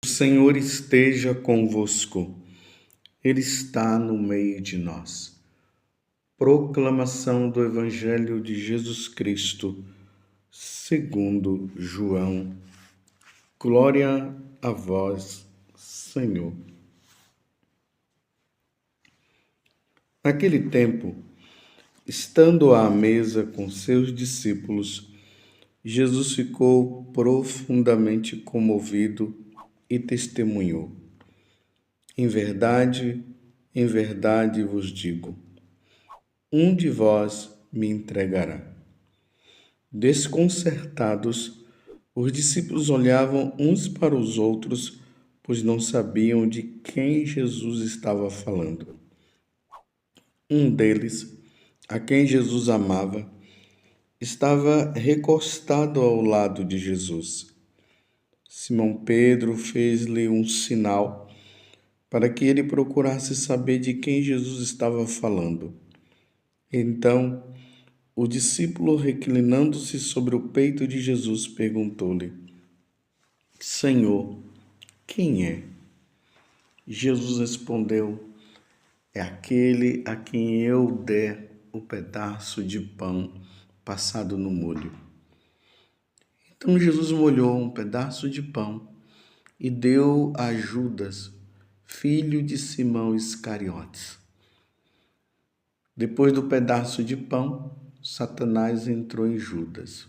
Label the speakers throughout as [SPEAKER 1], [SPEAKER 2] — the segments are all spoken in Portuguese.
[SPEAKER 1] O Senhor esteja convosco, Ele está no meio de nós. Proclamação do Evangelho de Jesus Cristo, segundo João. Glória a vós, Senhor. Naquele tempo, estando à mesa com seus discípulos, Jesus ficou profundamente comovido e testemunhou: em verdade vos digo, um de vós me entregará. Desconcertados, os discípulos olhavam uns para os outros, pois não sabiam de quem Jesus estava falando. Um deles, a quem Jesus amava, estava recostado ao lado de Jesus. Simão Pedro fez-lhe um sinal para que ele procurasse saber de quem Jesus estava falando. Então, o discípulo, reclinando-se sobre o peito de Jesus, perguntou-lhe: Senhor, quem é? Jesus respondeu: é aquele a quem eu der o pedaço de pão passado no molho. Então Jesus molhou um pedaço de pão e deu a Judas, filho de Simão Iscariotes. Depois do pedaço de pão, Satanás entrou em Judas.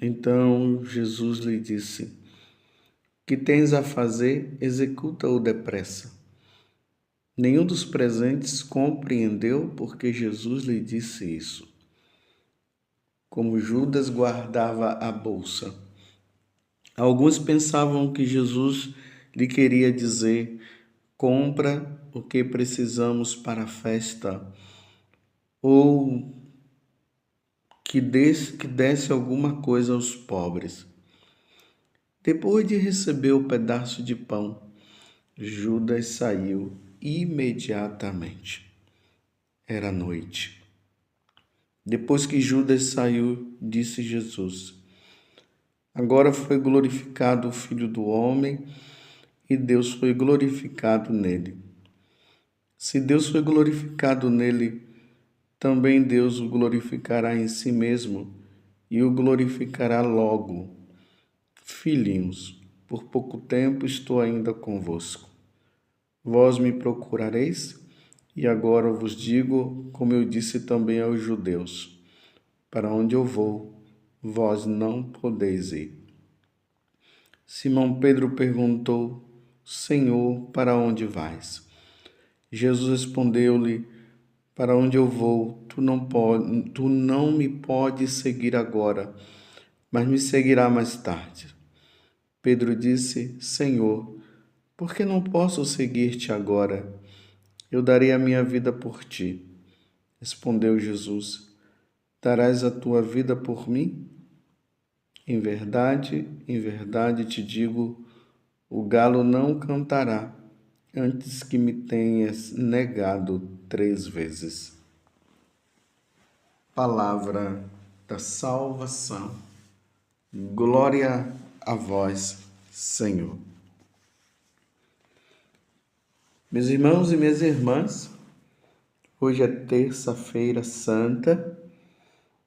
[SPEAKER 1] Então Jesus lhe disse: que tens a fazer, executa-o depressa. Nenhum dos presentes compreendeu porque Jesus lhe disse isso. Como Judas guardava a bolsa, alguns pensavam que Jesus lhe queria dizer: compra o que precisamos para a festa, ou que desse alguma coisa aos pobres. Depois de receber o pedaço de pão, Judas saiu imediatamente. Era noite. Depois que Judas saiu, disse Jesus: agora foi glorificado o Filho do Homem e Deus foi glorificado nele. Se Deus foi glorificado nele, também Deus o glorificará em si mesmo e o glorificará logo. Filhinhos, por pouco tempo estou ainda convosco. Vós me procurareis, e agora vos digo, como eu disse também aos judeus: para onde eu vou, vós não podeis ir. Simão Pedro perguntou: Senhor, para onde vais? Jesus respondeu-lhe: para onde eu vou, tu não me podes seguir agora, mas me seguirá mais tarde. Pedro disse: Senhor, por que não posso seguir-te agora? Eu darei a minha vida por ti. Respondeu Jesus: darás a tua vida por mim? Em verdade te digo, o galo não cantará antes que me tenhas negado 3 vezes. Palavra da salvação. Glória a vós, Senhor. Meus irmãos e minhas irmãs, hoje é terça-feira santa,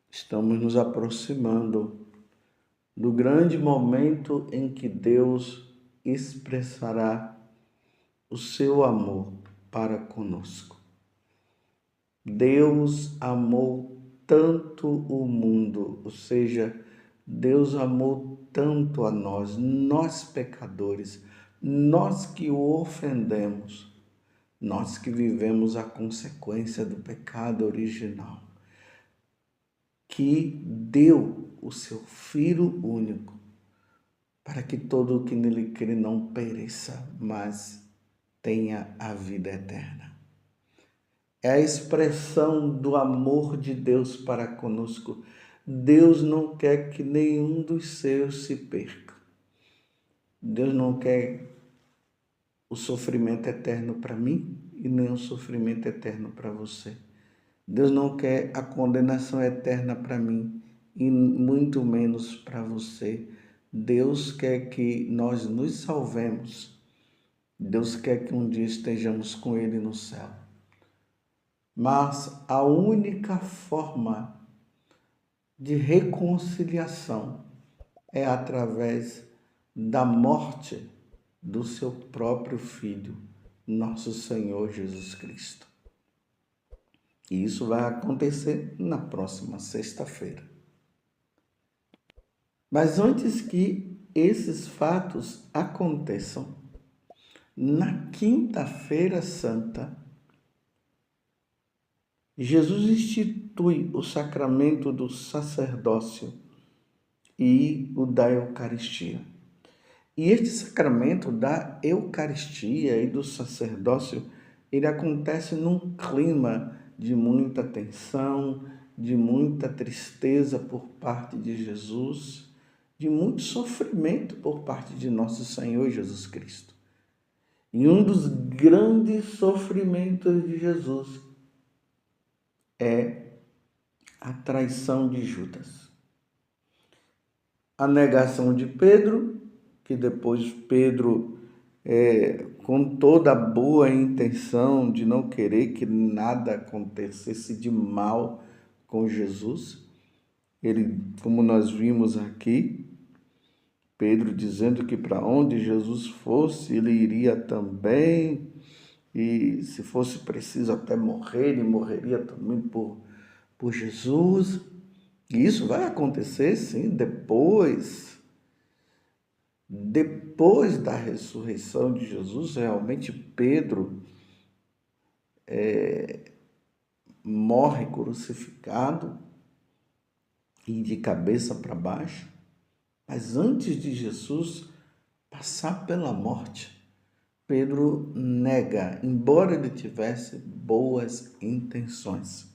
[SPEAKER 1] estamos nos aproximando do grande momento em que Deus expressará o seu amor para conosco. Deus amou tanto o mundo, ou seja, Deus amou tanto a nós pecadores, nós que o ofendemos, nós que vivemos a consequência do pecado original, que deu o seu Filho único, para que todo o que nele crê não pereça, mas tenha a vida eterna. É a expressão do amor de Deus para conosco. Deus não quer que nenhum dos seus se perca. Deus não quer o sofrimento eterno para mim e nem o sofrimento eterno para você. Deus não quer a condenação eterna para mim e muito menos para você. Deus quer que nós nos salvemos. Deus quer que um dia estejamos com Ele no céu. Mas a única forma de reconciliação é através da morte do seu próprio Filho, nosso Senhor Jesus Cristo. E isso vai acontecer na próxima sexta-feira. Mas antes que esses fatos aconteçam, na Quinta-feira Santa, Jesus institui o sacramento do sacerdócio e o da Eucaristia. E este sacramento da Eucaristia e do sacerdócio, ele acontece num clima de muita tensão, de muita tristeza por parte de Jesus, de muito sofrimento por parte de nosso Senhor Jesus Cristo. E um dos grandes sofrimentos de Jesus é a traição de Judas. A negação de Pedro, que depois Pedro, com toda a boa intenção de não querer que nada acontecesse de mal com Jesus, ele, como nós vimos aqui, Pedro dizendo que para onde Jesus fosse, ele iria também, e se fosse preciso até morrer, ele morreria também por Jesus. E isso vai acontecer, sim, depois da ressurreição de Jesus. Realmente Pedro morre crucificado e de cabeça para baixo. Mas antes de Jesus passar pela morte, Pedro nega, embora ele tivesse boas intenções.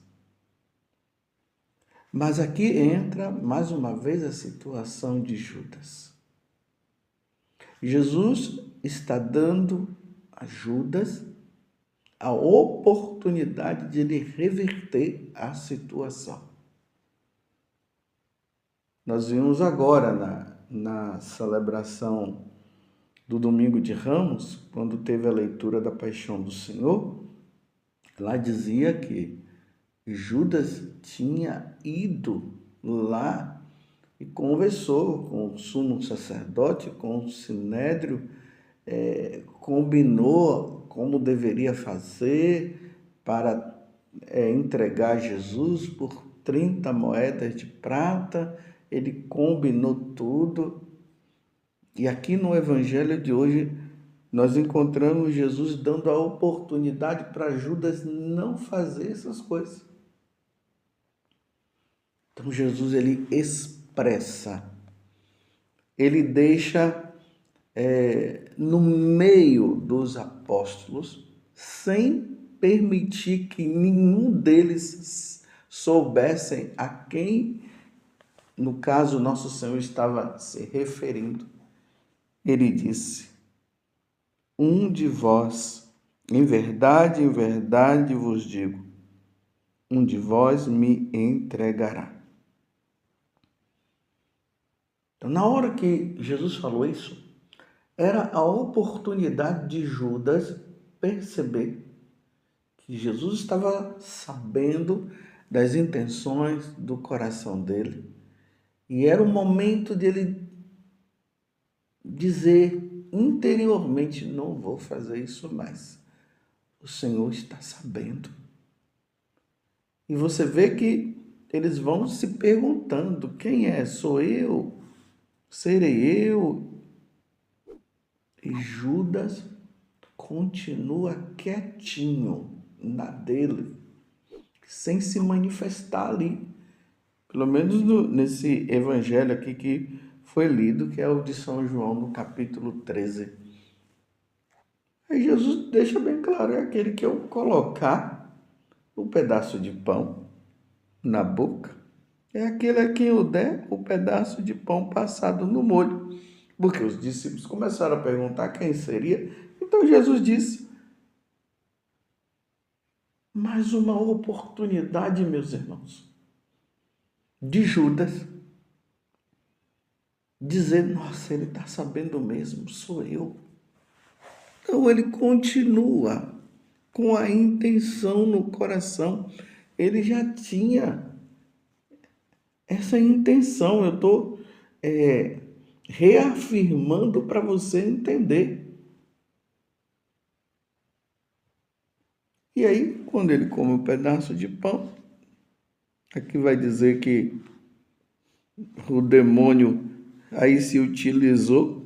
[SPEAKER 1] Mas aqui entra mais uma vez a situação de Judas. Jesus está dando a Judas a oportunidade de ele reverter a situação. Nós vimos agora na celebração do Domingo de Ramos, quando teve a leitura da Paixão do Senhor, lá dizia que Judas tinha ido lá e conversou com o sumo sacerdote, com o sinédrio, combinou como deveria fazer para entregar Jesus por 30 moedas de prata. Ele combinou tudo. E aqui no Evangelho de hoje, nós encontramos Jesus dando a oportunidade para Judas não fazer essas coisas. Então Jesus, ele expressa, ele deixa no meio dos apóstolos, sem permitir que nenhum deles soubessem a quem, no caso, nosso Senhor estava se referindo. Ele disse: um de vós, em verdade vos digo, um de vós me entregará. Então, na hora que Jesus falou isso, era a oportunidade de Judas perceber que Jesus estava sabendo das intenções do coração dele. E era o momento dele dizer interiormente: não vou fazer isso mais. O Senhor está sabendo. E você vê que eles vão se perguntando: quem é? Sou eu? Serei eu? E Judas continua quietinho na dele, sem se manifestar ali. Pelo menos nesse evangelho aqui que foi lido, que é o de São João, no capítulo 13. Aí Jesus deixa bem claro: é aquele que eu colocar o pedaço de pão na boca, é aquele a quem eu der o pedaço de pão passado no molho. Porque os discípulos começaram a perguntar quem seria. Então Jesus disse: mais uma oportunidade, meus irmãos, de Judas dizer, nossa, ele está sabendo mesmo, sou eu. Então ele continua com a intenção no coração. Ele já tinha essa intenção. Eu estou reafirmando para você entender. E aí, quando ele come um pedaço de pão, aqui vai dizer que o demônio aí se utilizou,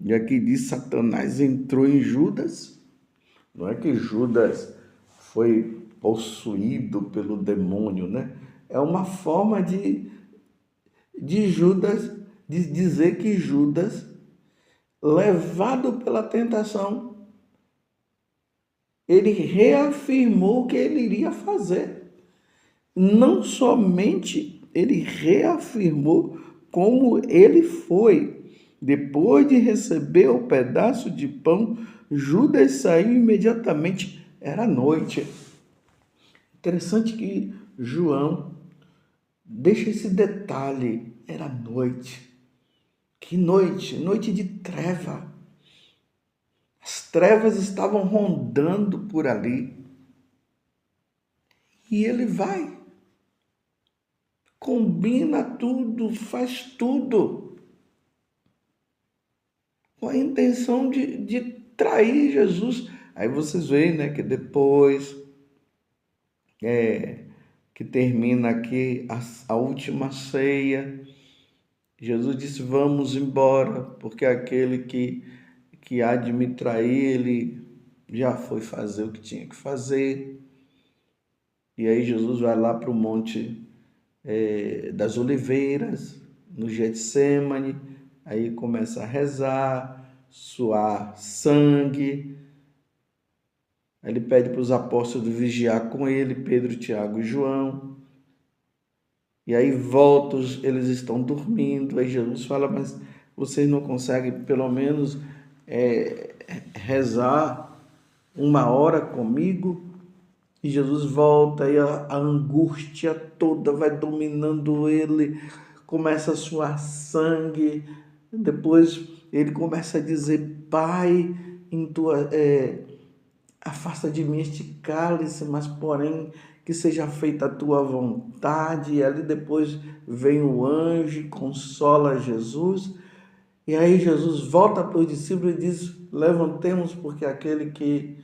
[SPEAKER 1] e aqui diz Satanás entrou em Judas. Não é que Judas foi possuído pelo demônio, né? É uma forma de Judas, de dizer que Judas, levado pela tentação, ele reafirmou o que ele iria fazer. Não somente ele reafirmou, como ele foi. Depois de receber o pedaço de pão, Judas saiu imediatamente. Era noite. Interessante que João deixa esse detalhe. Era noite. Que noite? Noite de treva. As trevas estavam rondando por ali. E ele vai. Combina tudo, faz tudo. Com a intenção de trair Jesus. Aí vocês veem, né, que depois que termina aqui a última ceia, Jesus disse, vamos embora, porque aquele que há de me trair, ele já foi fazer o que tinha que fazer. E aí Jesus vai lá para o Monte das Oliveiras, no Getsêmani, aí começa a rezar, suar sangue. Aí ele pede para os apóstolos vigiar com ele, Pedro, Tiago e João. E aí voltos, eles estão dormindo. Aí Jesus fala, mas vocês não conseguem pelo menos rezar 1 hora comigo? E Jesus volta e a angústia toda vai dominando ele, começa a suar sangue. Depois ele começa a dizer, Pai, afasta de mim este cálice, mas porém que seja feita a tua vontade. E ali depois vem o anjo e consola Jesus. E aí Jesus volta para os discípulos e diz, levantemos, porque aquele que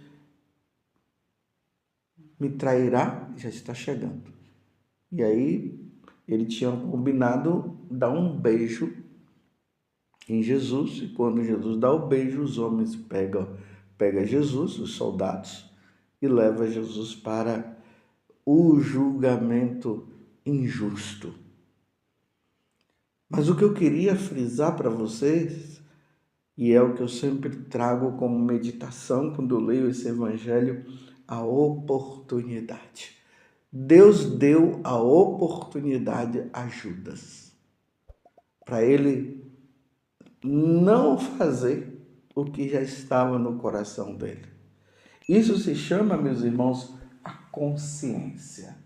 [SPEAKER 1] me trairá já está chegando. E aí ele tinha combinado dar um beijo em Jesus, e quando Jesus dá o beijo, os homens pega Jesus, os soldados, e leva Jesus para o julgamento injusto. Mas o que eu queria frisar para vocês, e é o que eu sempre trago como meditação quando eu leio esse evangelho, a oportunidade. Deus deu a oportunidade a Judas para ele não fazer o que já estava no coração dele. Isso se chama, meus irmãos, a consciência.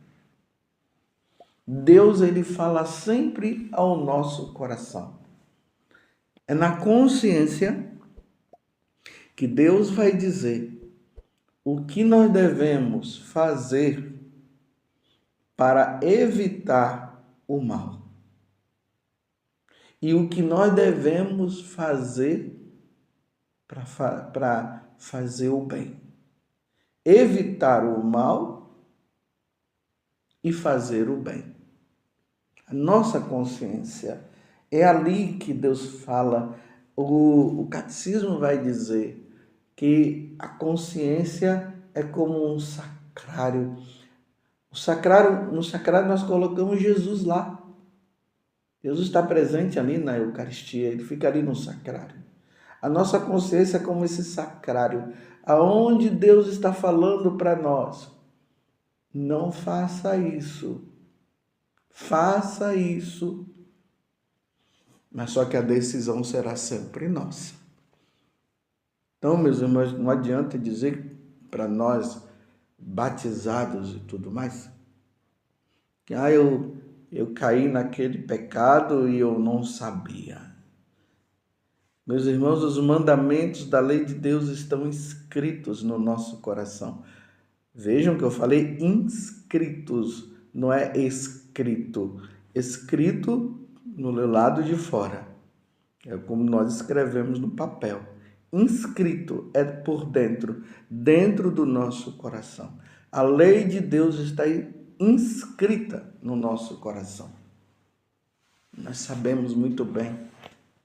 [SPEAKER 1] Deus, ele fala sempre ao nosso coração. É na consciência que Deus vai dizer o que nós devemos fazer para evitar o mal. E o que nós devemos fazer para fazer o bem. Evitar o mal e fazer o bem. A nossa consciência é ali que Deus fala. O catecismo vai dizer que a consciência é como um sacrário. No sacrário nós colocamos Jesus lá. Jesus está presente ali na Eucaristia, ele fica ali no sacrário. A nossa consciência é como esse sacrário, aonde Deus está falando para nós. Não faça isso. Faça isso. Mas só que a decisão será sempre nossa. Então, meus irmãos, não adianta dizer para nós, batizados e tudo mais, que eu caí naquele pecado e eu não sabia. Meus irmãos, os mandamentos da lei de Deus estão inscritos no nosso coração. Vejam que eu falei inscritos, não é escrito. Escrito no lado de fora. É como nós escrevemos no papel. Inscrito é por dentro, dentro do nosso coração. A lei de Deus está inscrita no nosso coração. Nós sabemos muito bem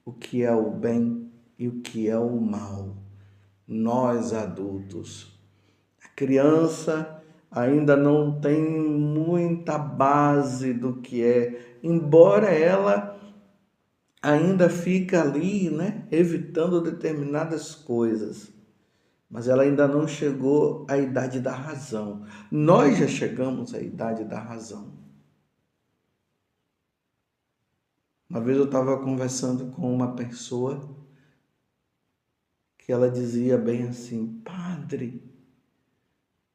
[SPEAKER 1] o que é o bem e o que é o mal. Nós adultos. A criança ainda não tem muita base do que é, embora ela ainda fica ali, né, evitando determinadas coisas. Mas ela ainda não chegou à idade da razão. Nós já chegamos à idade da razão. Uma vez eu estava conversando com uma pessoa que ela dizia bem assim: Padre,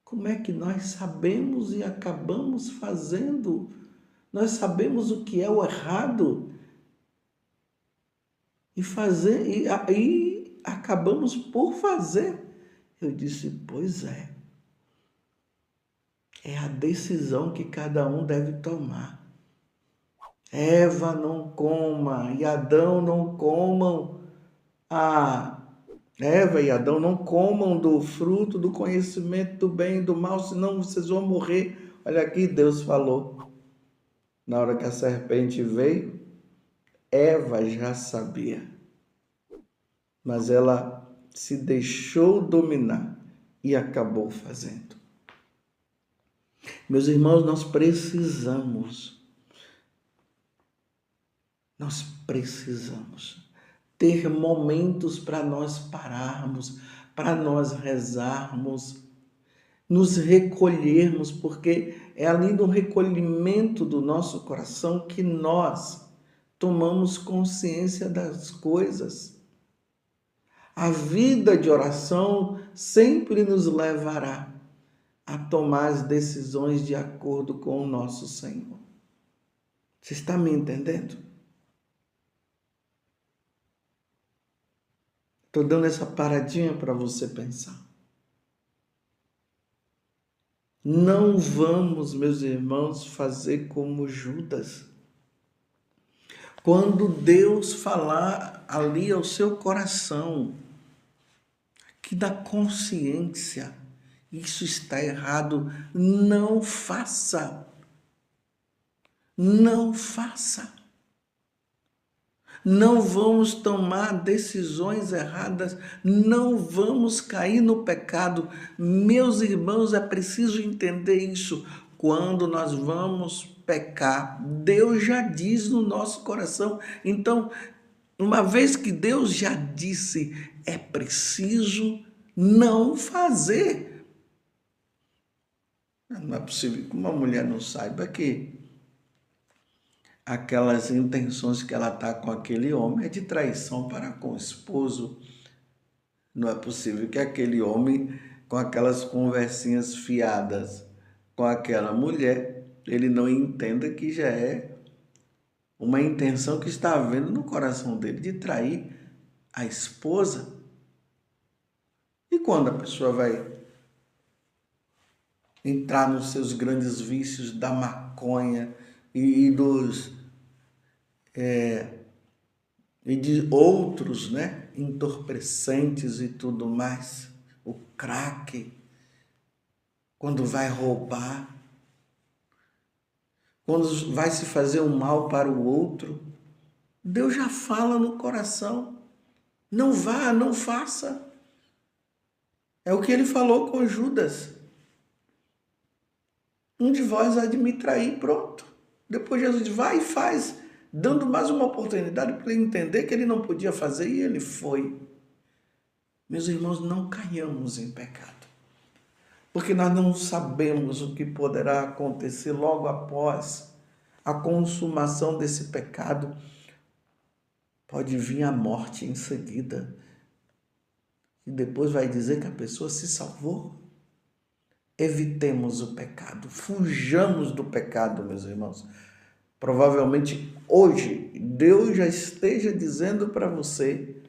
[SPEAKER 1] como é que nós sabemos e acabamos fazendo? Nós sabemos o que é o errado e acabamos por fazer. Eu disse: pois é. É a decisão que cada um deve tomar. Eva não coma e Adão não comam. Eva e Adão não comam do fruto do conhecimento do bem e do mal, senão vocês vão morrer. Olha aqui, Deus falou. Na hora que a serpente veio, Eva já sabia. Mas ela se deixou dominar e acabou fazendo. Meus irmãos, nós precisamos ter momentos para nós pararmos, para nós rezarmos, nos recolhermos, porque é ali no recolhimento do nosso coração que nós tomamos consciência das coisas. A vida de oração sempre nos levará a tomar as decisões de acordo com o nosso Senhor. Você está me entendendo? Estou dando essa paradinha para você pensar. Não vamos, meus irmãos, fazer como Judas. Quando Deus falar ali ao seu coração, que da consciência, isso está errado, não faça. Não faça. Não vamos tomar decisões erradas, não vamos cair no pecado. Meus irmãos, é preciso entender isso. Quando nós vamos pecar, Deus já diz no nosso coração. Então, uma vez que Deus já disse, é preciso não fazer. Não é possível que uma mulher não saiba que aquelas intenções que ela está com aquele homem é de traição para com o esposo. Não é possível que aquele homem, com aquelas conversinhas fiadas com aquela mulher, ele não entenda que já é uma intenção que está havendo no coração dele de trair a esposa. E quando a pessoa vai entrar nos seus grandes vícios da maconha e de outros, né, entorpecentes e tudo mais, o crack, quando vai roubar, quando vai se fazer um mal para o outro, Deus já fala no coração, não vá, não faça. É o que ele falou com Judas. Um de vós há de me trair, pronto. Depois Jesus diz, vai e faz, dando mais uma oportunidade para ele entender que ele não podia fazer, e ele foi. Meus irmãos, não caiamos em pecado, porque nós não sabemos o que poderá acontecer logo após a consumação desse pecado. Pode vir a morte em seguida, e depois vai dizer que a pessoa se salvou. Evitemos o pecado, fujamos do pecado, meus irmãos. Provavelmente hoje Deus já esteja dizendo para você,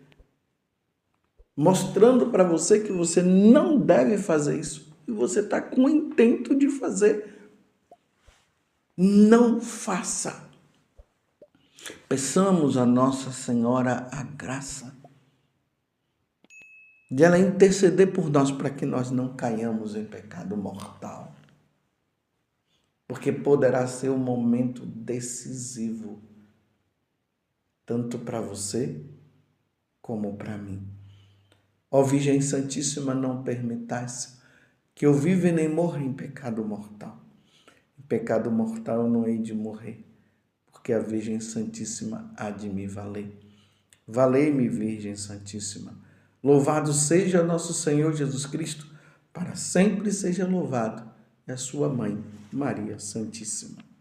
[SPEAKER 1] mostrando para você que você não deve fazer isso. E você está com o intento de fazer. Não faça. Peçamos a Nossa Senhora a graça de ela interceder por nós para que nós não caiamos em pecado mortal. Porque poderá ser um momento decisivo, tanto para você como para mim. Ó Virgem Santíssima, não permitais que eu viva e nem morra em pecado mortal. Em pecado mortal eu não hei de morrer, porque a Virgem Santíssima há de me valer. Valei-me, Virgem Santíssima. Louvado seja nosso Senhor Jesus Cristo, para sempre seja louvado, e a sua mãe, Maria Santíssima.